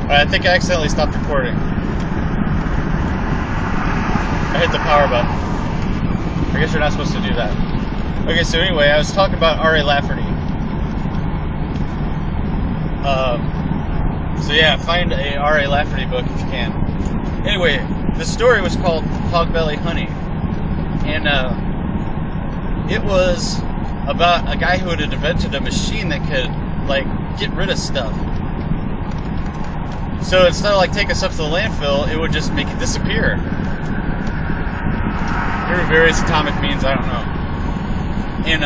I think I accidentally stopped recording. I hit the power button. I guess you're not supposed to do that. Okay, so anyway, I was talking about R.A. Lafferty. So yeah, find a R.A. Lafferty book if you can. Anyway, the story was called Hogbelly Honey. And it was about a guy who had invented a machine that could, like, get rid of stuff. So instead of, like, taking stuff to the landfill, it would just make it disappear. Through various atomic means, I don't know. And,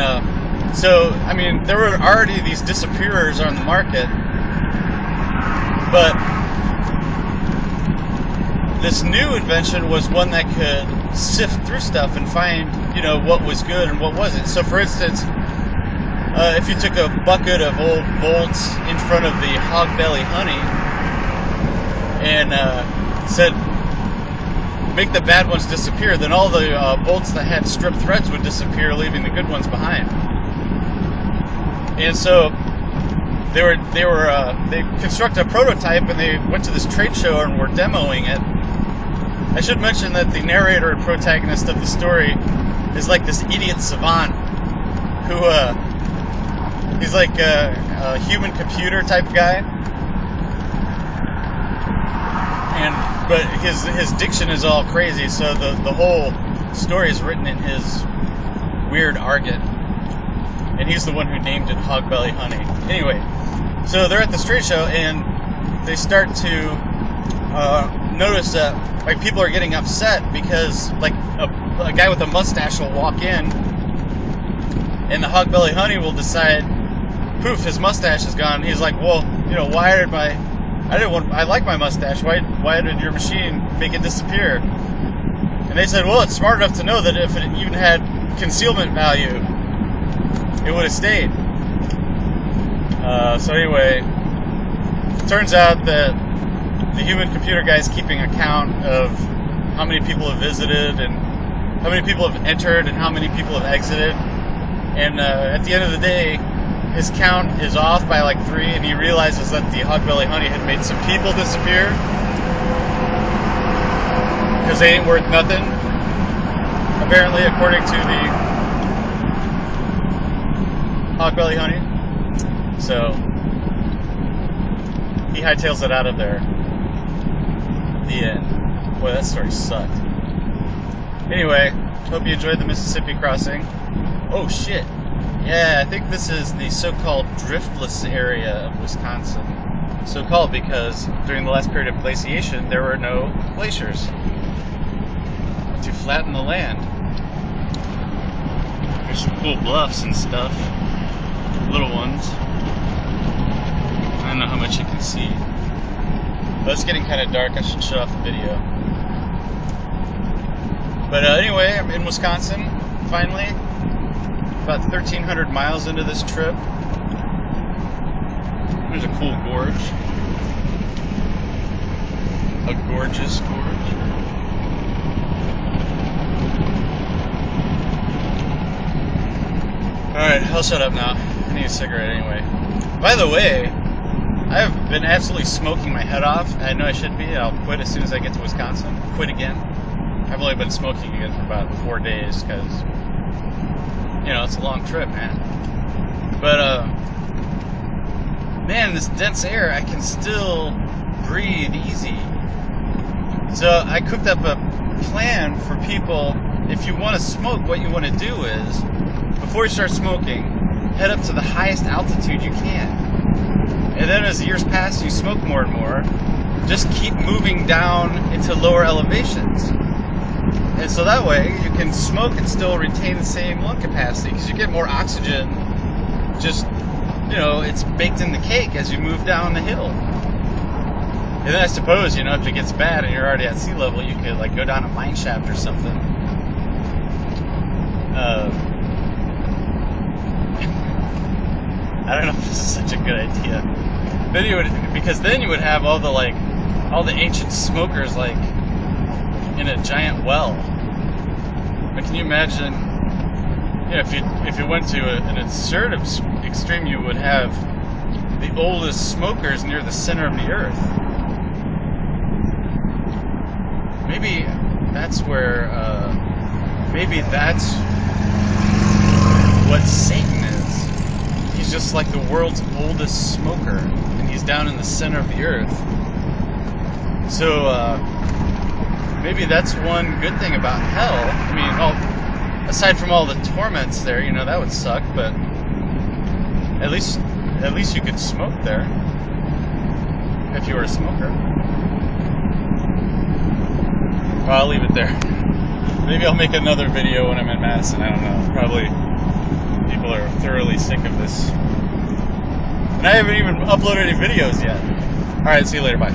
so, I mean, there were already these disappearers on the market, but this new invention was one that could sift through stuff and find, you know, what was good and what wasn't. So, for instance, if you took a bucket of old bolts in front of the Hogbelly Honey and said, make the bad ones disappear, then all the bolts that had stripped threads would disappear, leaving the good ones behind. And so they constructed a prototype, and they went to this trade show and were demoing it. I should mention that the narrator and protagonist of the story is like this idiot savant who he's like a human computer type guy, but his diction is all crazy, so the whole story is written in his weird argot, and he's the one who named it Hogbelly Honey. Anyway, so they're at this trade show, and they start to notice that, like, people are getting upset because, like, a guy with a mustache will walk in, and the Hogbelly Honey will decide, poof, his mustache is gone. He's like, well, you know, I like my mustache. Why did your machine make it disappear? And they said, well, it's smart enough to know that if it even had concealment value, it would have stayed. So anyway, it turns out that the human computer guy is keeping account of how many people have visited and how many people have entered and how many people have exited. And at the end of the day, his count is off by like 3, and he realizes that the Hogbelly Honey had made some people disappear because they ain't worth nothing, apparently, according to the Hogbelly Honey. So he hightails it out of there. The end. Boy, that story sucked. Anyway, hope you enjoyed the Mississippi crossing. Oh shit. Yeah, I think this is the so-called driftless area of Wisconsin. So-called because during the last period of glaciation, there were no glaciers to flatten the land. There's some cool bluffs and stuff. Little ones. I don't know how much you can see. But it's getting kind of dark. I should shut off the video. But anyway, I'm in Wisconsin, finally. About 1,300 miles into this trip. There's a cool gorge. A gorgeous gorge. Alright, I'll shut up now. I need a cigarette anyway. By the way, I've been absolutely smoking my head off. I know I should be. I'll quit as soon as I get to Wisconsin. Quit again. I've only been smoking again for about 4 days because, you know, it's a long trip, man. But, man, this dense air, I can still breathe easy. So I cooked up a plan for people. If you want to smoke, what you want to do is, before you start smoking, head up to the highest altitude you can. And then as the years pass, you smoke more and more. Just keep moving down into lower elevations. And so that way, you can smoke and still retain the same lung capacity, because you get more oxygen. Just, you know, it's baked in the cake as you move down the hill. And then I suppose, you know, if it gets bad and you're already at sea level, you could, like, go down a mine shaft or something. I don't know if this is such a good idea. Then because then you would have all the ancient smokers, like, in a giant well. But can you imagine, you know, if you went to an absurd extreme, you would have the oldest smokers near the center of the earth. maybe that's where, maybe that's what Satan is. He's just like the world's oldest smoker, and he's down in the center of the earth. So, maybe that's one good thing about hell. I mean, aside from all the torments there, that would suck, but at least you could smoke there, if you were a smoker. Well, I'll leave it there. Maybe I'll make another video when I'm in Madison, I don't know. Probably people are thoroughly sick of this. And I haven't even uploaded any videos yet. Alright, see you later, bye.